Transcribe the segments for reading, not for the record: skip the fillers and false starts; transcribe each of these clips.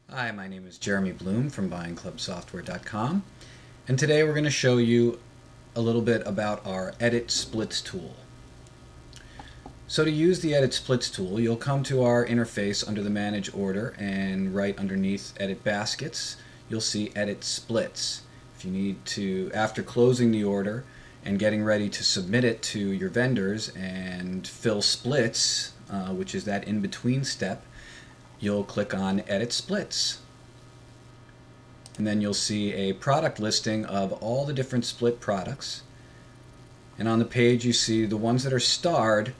Hi, my name is Jeremy Bloom from BuyingClubSoftware.com, and today we're going to show you a little bit about our Edit Splits tool. So to use the Edit Splits tool, you'll come to our interface under the Manage Order, and right underneath Edit Baskets, you'll see Edit Splits. If you need to, after closing the order and getting ready to submit it to your vendors and fill splits, which is that in-between step, you'll click on Edit Splits. And then you'll see a product listing of all the different split products. And on the page you see the ones that are starred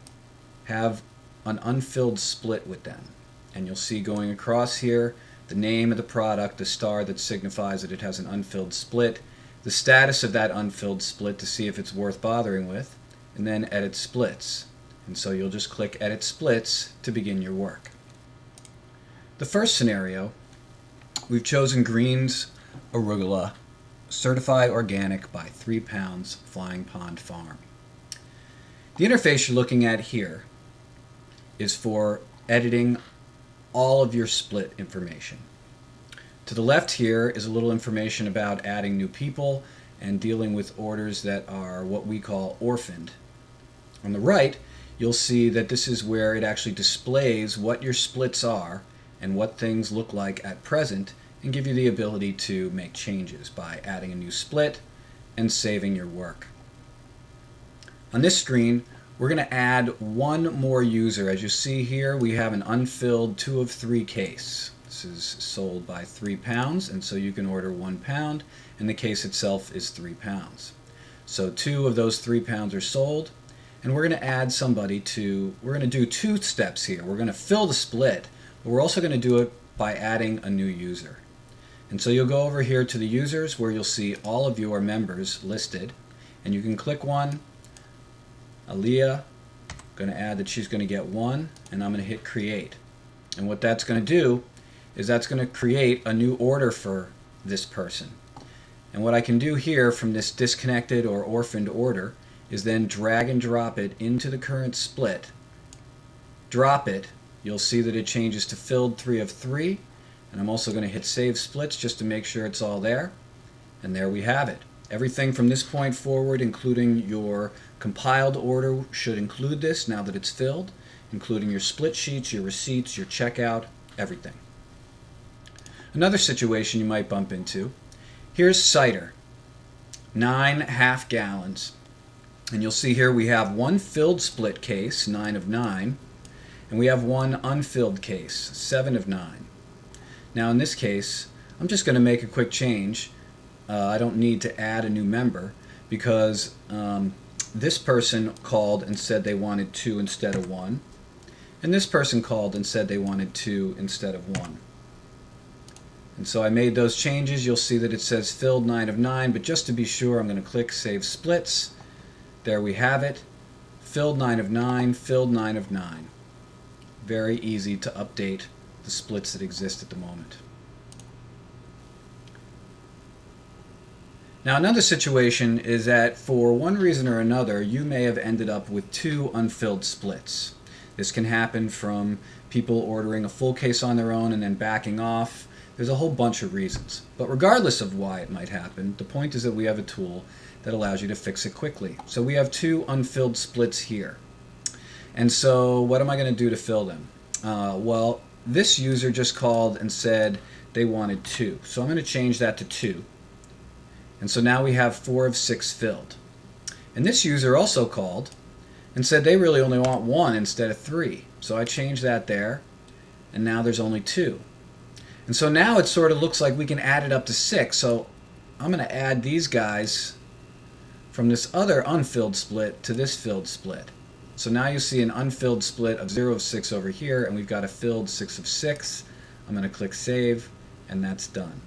have an unfilled split with them. And you'll see going across here the name of the product, the star that signifies that it has an unfilled split, the status of that unfilled split to see if it's worth bothering with, and then Edit Splits. And so you'll just click Edit Splits to begin your work. The first scenario, we've chosen Green's Arugula, certified organic by 3 Pounds Flying Pond Farm. The interface you're looking at here is for editing all of your split information. To the left here is a little information about adding new people and dealing with orders that are what we call orphaned. On the right, you'll see that this is where it actually displays what your splits are and what things look like at present, and give you the ability to make changes by adding a new split and saving your work. On this screen, we're going to add one more user. As you see here, we have an unfilled 2 of 3 case. This is sold by 3 pounds, and so you can order 1 pound, and the case itself is 3 pounds. So 2 of those 3 pounds are sold, and we're going to add somebody to, we're going to do 2 steps here. We're going to fill the split, but we're also going to do it by adding a new user. And so you'll go over here to the users where you'll see all of your members listed, and you can click one. Aaliyah, going to add that she's going to get 1, and I'm going to hit create. And what that's going to do is that's going to create a new order for this person. And what I can do here from this disconnected or orphaned order is then drag and drop it into the current split, drop it. You'll see that it changes to filled 3 of 3, and I'm also going to hit Save Splits just to make sure it's all there, and there we have it. Everything from this point forward, including your compiled order, should include this now that it's filled, including your split sheets, your receipts, your checkout, everything. Another situation you might bump into, here's cider, 9 half gallons, and you'll see here we have one filled split case, 9 of 9, and we have one unfilled case, 7 of 9. Now in this case, I'm just going to make a quick change. I don't need to add a new member because this person called and said they wanted 2 instead of 1. And this person called and said they wanted 2 instead of 1. And so I made those changes. You'll see that it says filled 9 of 9, but just to be sure, I'm going to click Save Splits. There we have it. Filled 9 of 9, filled 9 of 9. Very easy to update the splits that exist at the moment. Now another situation is that for one reason or another you may have ended up with 2 unfilled splits. This can happen from people ordering a full case on their own and then backing off. There's a whole bunch of reasons. But regardless of why it might happen, the point is that we have a tool that allows you to fix it quickly. So we have 2 unfilled splits here. And so what am I going to do to fill them? Well, this user just called and said they wanted 2. So I'm going to change that to 2. And so now we have 4 of 6 filled. And this user also called and said they really only want 1 instead of 3. So I changed that there, and now there's only 2. And so now it sort of looks like we can add it up to 6. So I'm going to add these guys from this other unfilled split to this filled split. So now you see an unfilled split of 0 of 6 over here, and we've got a filled 6 of 6. I'm going to click Save, and that's done.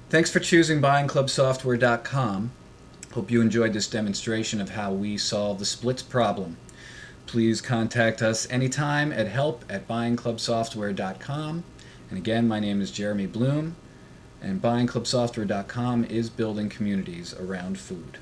Thanks for choosing BuyingClubSoftware.com. Hope you enjoyed this demonstration of how we solve the splits problem. Please contact us anytime at help@BuyingClubSoftware.com. And again, my name is Jeremy Bloom, and BuyingClubSoftware.com is building communities around food.